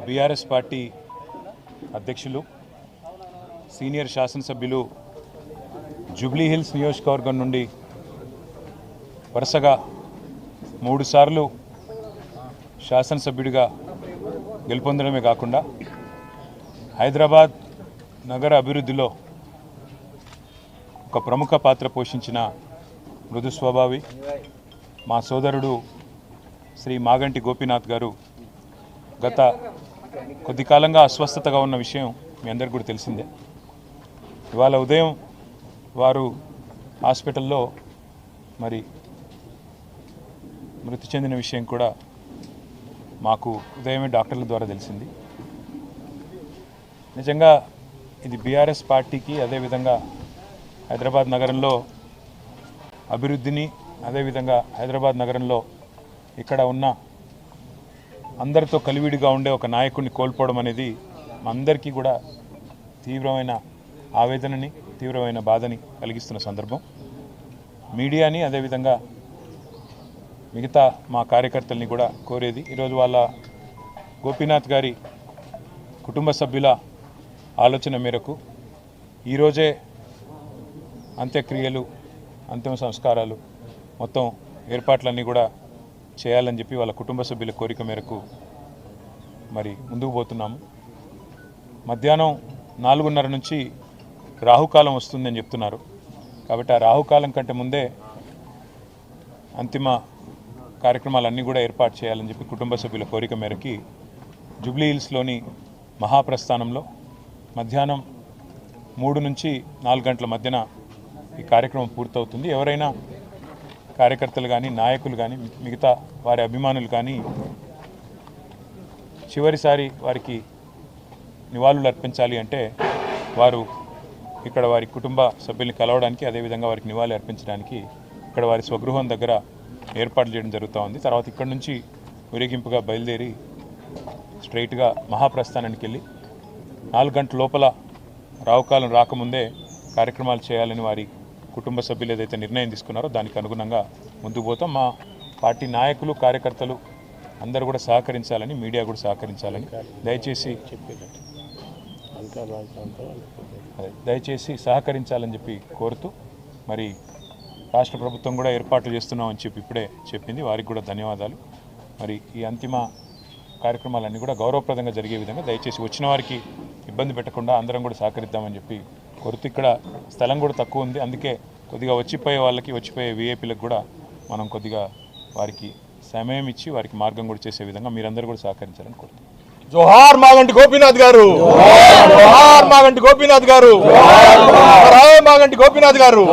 BRS party అధ్యక్షులు senior శాసనసభ్యులు Jubilee hills నియోజకవర్గం నుండి వరుసగా 3 సార్లు శాసనసభ్యుడిగా గెలుపొందడమే కాకుండా హైదరాబాద్ నగర అభివృద్ధిలో ఒక ప్రముఖ పాత్ర పోషించిన మృదు స్వభావి మా సోదరుడు శ్రీ మాగంటి గోపీనాథ్ గారు గత కొద్ది కాలంగా అస్వస్థతగా ఉన్న విషయం మీ అందరికీ కూడా తెలిసిందే. ఇవాళ ఉదయం వారు హాస్పిటల్లో మరి మృతి చెందిన విషయం కూడా మాకు ఉదయమే డాక్టర్ల ద్వారా తెలిసింది. నిజంగా ఇది బీఆర్ఎస్ పార్టీకి, అదేవిధంగా హైదరాబాద్ నగరంలో అభివృద్ధిని, అదేవిధంగా హైదరాబాద్ నగరంలో ఇక్కడ ఉన్న అందరితో కలివిడిగా ఉండే ఒక నాయకుడిని కోల్పోవడం అనేది మా అందరికీ కూడా తీవ్రమైన ఆవేదనని, తీవ్రమైన బాధని కలిగిస్తున్న సందర్భం. మీడియాని, అదేవిధంగా మిగతా మా కార్యకర్తల్ని కూడా కోరేది, ఈరోజు వాళ్ళ గోపీనాథ్ గారి కుటుంబ సభ్యుల ఆలోచన మేరకు ఈరోజే అంత్యక్రియలు, అంతిమ సంస్కారాలు మొత్తం ఏర్పాట్లన్నీ కూడా చేయాలని చెప్పి వాళ్ళ కుటుంబ సభ్యుల కోరిక మేరకు మరి ముందుకు పోతున్నాము. మధ్యాహ్నం 4:30 నుంచి రాహుకాలం వస్తుందని చెప్తున్నారు. కాబట్టి ఆ రాహుకాలం కంటే ముందే అంతిమ కార్యక్రమాలన్నీ కూడా ఏర్పాటు చేయాలని చెప్పి కుటుంబ సభ్యుల కోరిక మేరకి జూబ్లీ హిల్స్లోని మహాప్రస్థానంలో మధ్యాహ్నం 3 నుంచి 4 గంటల మధ్యన ఈ కార్యక్రమం పూర్తవుతుంది. ఎవరైనా కార్యకర్తలు కానీ, నాయకులు కానీ, మిగతా వారి అభిమానులు కానీ చివరిసారి వారికి నివాళులు అర్పించాలి అంటే వారు ఇక్కడ వారి కుటుంబ సభ్యుల్ని కలవడానికి, అదేవిధంగా వారికి నివాళులు అర్పించడానికి ఇక్కడ వారి స్వగృహం దగ్గర ఏర్పాట్లు చేయడం జరుగుతూ ఉంది. తర్వాత ఇక్కడ నుంచి ఊరేగింపుగా బయలుదేరి స్ట్రైట్గా మహాప్రస్థానానికి వెళ్ళి 4 గంటల లోపల రావుకాలం రాకముందే కార్యక్రమాలు చేయాలని వారి కుటుంబ సభ్యులు ఏదైతే నిర్ణయం తీసుకున్నారో దానికి అనుగుణంగా ముందుకు పోతాం. మా పార్టీ నాయకులు, కార్యకర్తలు అందరూ కూడా సహకరించాలని, మీడియా కూడా సహకరించాలని దయచేసి సహకరించాలని చెప్పి కోరుతూ, మరి రాష్ట్ర ప్రభుత్వం కూడా ఏర్పాట్లు చేస్తున్నామని చెప్పి ఇప్పుడే చెప్పింది. వారికి కూడా ధన్యవాదాలు. మరి ఈ అంతిమ కార్యక్రమాలన్నీ కూడా గౌరవప్రదంగా జరిగే విధంగా దయచేసి వచ్చిన వారికి ఇబ్బంది పెట్టకుండా అందరం కూడా సహకరిద్దామని చెప్పి కోరుతూ, ఇక్కడ స్థలం కూడా తక్కువ ఉంది, అందుకే కొద్దిగా వచ్చిపోయే వాళ్ళకి, వచ్చిపోయే వీఐపీలకు కూడా మనం కొద్దిగా వారికి సమయం ఇచ్చి వారికి మార్గం కూడా చేసే విధంగా మీరందరూ కూడా సహకరించాలని కోరుతున్నాం. జోహార్ మాగంటి గోపీనాథ్ గారు, జోహార్ మాగంటి గోపీనాథ్ గారు, మాగంటి గోపీనాథ్ గారు.